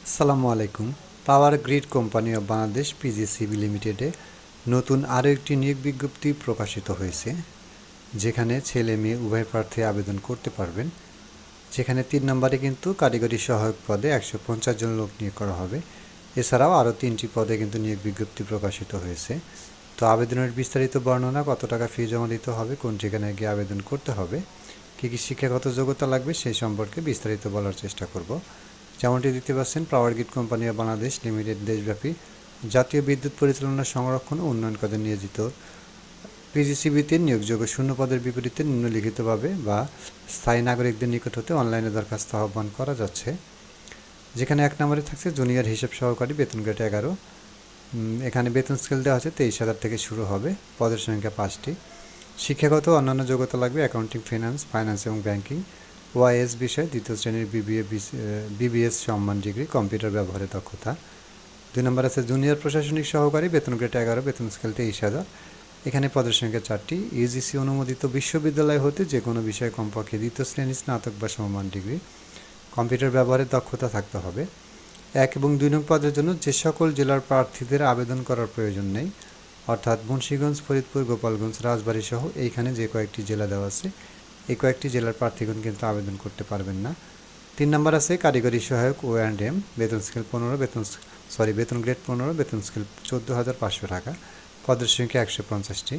আসসালামু আলাইকুম। Power grid company of Bangladesh PGCB লিমিটেডে নতুন আরও একটি নিয়োগ বিজ্ঞপ্তি প্রকাশিত হয়েছে, যেখানে ছেলে মেয়ে উভয় প্রার্থী আবেদন করতে পারবেন। যেখানে 3 নম্বরে কিন্তু কারিগরি সহায়ক পদে 150 জন লোক নিয়োগ করা হবে। এছাড়াও আরও 3টি পদে কিন্তু নিয়োগ বিজ্ঞপ্তি প্রকাশিত হয়েছে। তো আবেদনের বিস্তারিত বর্ণনা, কত টাকা ফি জমা দিতে হবে, কোন ঠিকানায় গিয়ে আবেদন করতে হবে, কী কী শিক্ষাগত যোগ্যতা লাগবে সেই সম্পর্কে বিস্তারিত বলার চেষ্টা করব। যেমনটি দেখতে পাচ্ছেন, power grid company of Bangladesh limited দেশব্যাপী জাতীয় বিদ্যুৎ পরিচালনা সংরক্ষণ ও উন্নয়ন কাজে নিয়োজিত পিজিসিবিতে নিয়োগযোগ্য শূন্য পদের বিপরীতে নিম্নলিখিতভাবে বা স্থায়ী নাগরিকদের নিকট হতে অনলাইনে দরখাস্ত আহ্বান করা যাচ্ছে। যেখানে 1 নম্বরে থাকছে জুনিয়র হিসাব সহকারী, বেতন গ্রেড 11। এখানে বেতন স্কেল দেওয়া আছে 23,000 থেকে শুরু হবে। পদের সংখ্যা 5টি। শিক্ষাগত অন্যান্য যোগ্যতা লাগবে অ্যাকাউন্টিং, ফাইন্যান্স এবং ব্যাংকিং, ওয়াইএস বিষয়, 2য় শ্রেণীর বিবিএস সম্মান ডিগ্রি, কম্পিউটার ব্যবহারে দক্ষতা। 2 নম্বর আছে জুনিয়র প্রশাসনিক সহকারী, বেতন গ্রেড 11, বেতন স্কেল 23,000। এখানে পদের সংখ্যা 4টি। ইউজিসি অনুমোদিত বিশ্ববিদ্যালয় হতে যে কোনো বিষয়ে কমপক্ষে 2য় শ্রেণীর স্নাতক বা সমমান ডিগ্রি, কম্পিউটার ব্যবহারের দক্ষতা থাকতে হবে। 1 এবং 2 নং পদের জন্য যে সকল জেলার প্রার্থীদের আবেদন করার প্রয়োজন নেই, অর্থাৎ মুন্সিগঞ্জ, ফরিদপুর, গোপালগঞ্জ, রাজবাড়ী সহ এইখানে যে কয়েকটি জেলা দেওয়া আছে, এই কয়েকটি জেলার প্রার্থীগণ কিন্তু আবেদন করতে পারবেন না। 3 নম্বর আছে কারিগরি সহায়ক O&M, বেতন স্কেল 15, বেতন গ্রেড 15, বেতন স্কেল 14,500 টাকা, পদের সংখ্যা 150টি।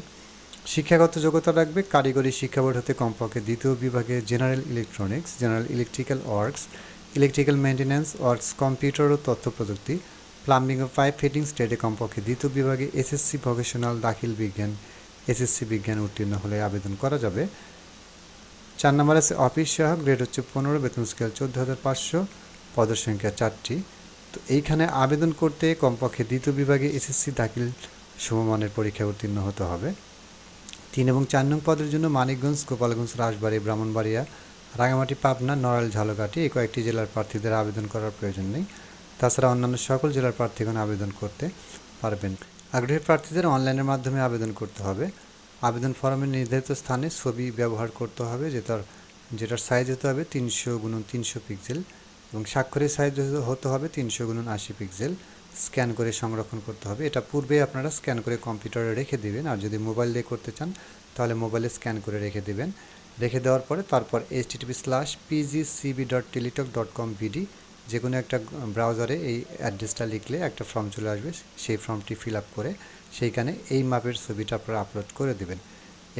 শিক্ষাগত যোগ্যতা রাখবে কারিগরি শিক্ষা বোর্ড হতে কমপক্ষে 2য় বিভাগে general electronics, general electrical works, electrical maintenance works, computer ও তথ্য প্রযুক্তি, প্লাম্বিং ও পাইপ ফিটিংস ট্রেডে কমপক্ষে 2য় বিভাগে এসএসসি ভোকেশনাল দাখিল বিজ্ঞান, এসএসসি বিজ্ঞান উত্তীর্ণ হলে আবেদন করা যাবে। 4 নম্বর আছে অফিস সহায়ক, গ্রেড হচ্ছে 15, বেতন স্কেল 14,500, পদের সংখ্যা 4টি। তো এইখানে আবেদন করতে কমপক্ষে 2য় বিভাগে এসএসসি দাখিল সমমানের পরীক্ষায় উত্তীর্ণ হতে হবে। 3 এবং 4 নং পদের জন্য মানিকগঞ্জ, গোপালগঞ্জ, রাজবাড়ী, ব্রাহ্মণবাড়িয়া, রাঙামাটি, পাবনা, নড়াইল, ঝালকাঠি এই কয়েকটি জেলার প্রার্থীদের আবেদন করার প্রয়োজন নেই। তাছাড়া অন্যান্য সকল জেলার প্রার্থীগণ আবেদন করতে পারবেন। আগ্রহী প্রার্থীদের অনলাইনের মাধ্যমে আবেদন করতে হবে। আবেদন ফর্মের নির্ধারিত স্থানে ছবি ব্যবহার করতে হবে, যেটার সাইজ হতে হবে 300x300 পিক্সেল এবং স্বাক্ষরের সাইজ হতে হবে 300x80 পিক্সেল। স্ক্যান করে সংরক্ষণ করতে হবে। এটা পূর্বে আপনারা স্ক্যান করে কম্পিউটারে রেখে দেবেন, আর যদি মোবাইল দিয়ে করতে চান তাহলে মোবাইলে স্ক্যান করে রেখে দেবেন। রেখে দেওয়ার পরে তারপর http:/pgcb.teletalk.com/bd যে কোনো একটা ব্রাউজারে এই অ্যাড্রেসটা লিখলে একটা ফর্ম চলে আসবে। সেই ফর্মটি ফিল আপ করে সেইখানে এই মাপের ছবিটা আপনারা আপলোড করে দেবেন।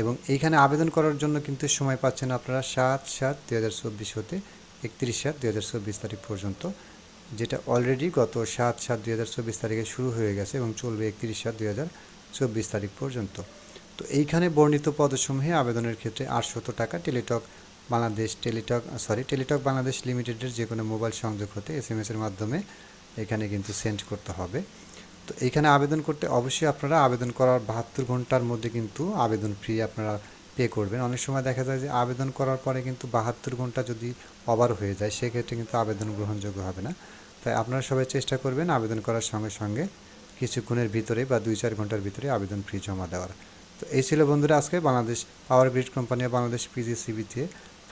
এবং এইখানে আবেদন করার জন্য কিন্তু সময় পাচ্ছেন আপনারা 7/7/2024 হতে 31/7/2024 তারিখ পর্যন্ত, যেটা অলরেডি গত 7/7/2024 তারিখে শুরু হয়ে গেছে এবং চলবে 31/7/2024 তারিখ পর্যন্ত। তো এইখানে বর্ণিত পদসমূহে আবেদনের ক্ষেত্রে 800 টাকা টেলিটক বাংলাদেশ লিমিটেডের যে কোনো মোবাইল সংযোগ হতে SMS-এর মাধ্যমে এখানে কিন্তু সেন্ড করতে হবে। তো এইখানে আবেদন করতে অবশ্যই আপনারা আবেদন করার 72 ঘন্টার মধ্যে কিন্তু আবেদন ফি আপনারা পে করবেন। অনেক সময় দেখা যায় যে আবেদন করার পরে কিন্তু 72 ঘন্টা যদি ওভার হয়ে যায়, সেক্ষেত্রে কিন্তু আবেদন গ্রহণযোগ্য হবে না। তাই আপনারা সবাই চেষ্টা করবেন আবেদন করার সঙ্গে সঙ্গে কিছুক্ষণের ভিতরে বা 2-4 ঘন্টার ভিতরে আবেদন ফি জমা দেওয়ার। তো এই ছিল বন্ধুরা আজকে বাংলাদেশ পাওয়ার গ্রিড কোম্পানি বাংলাদেশ পিজিসিবিতে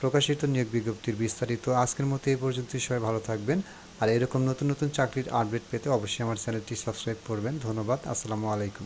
প্রকাশিত নিয়োগ বিজ্ঞপ্তির বিস্তারিত। আজকের মতো এই পর্যন্তই। সবাই ভালো থাকবেন। আর এরকম নতুন নতুন চাকরির আপডেট পেতে অবশ্যই আমার চ্যানেলটি সাবস্ক্রাইব করবেন। ধন্যবাদ। আসসালামু আলাইকুম।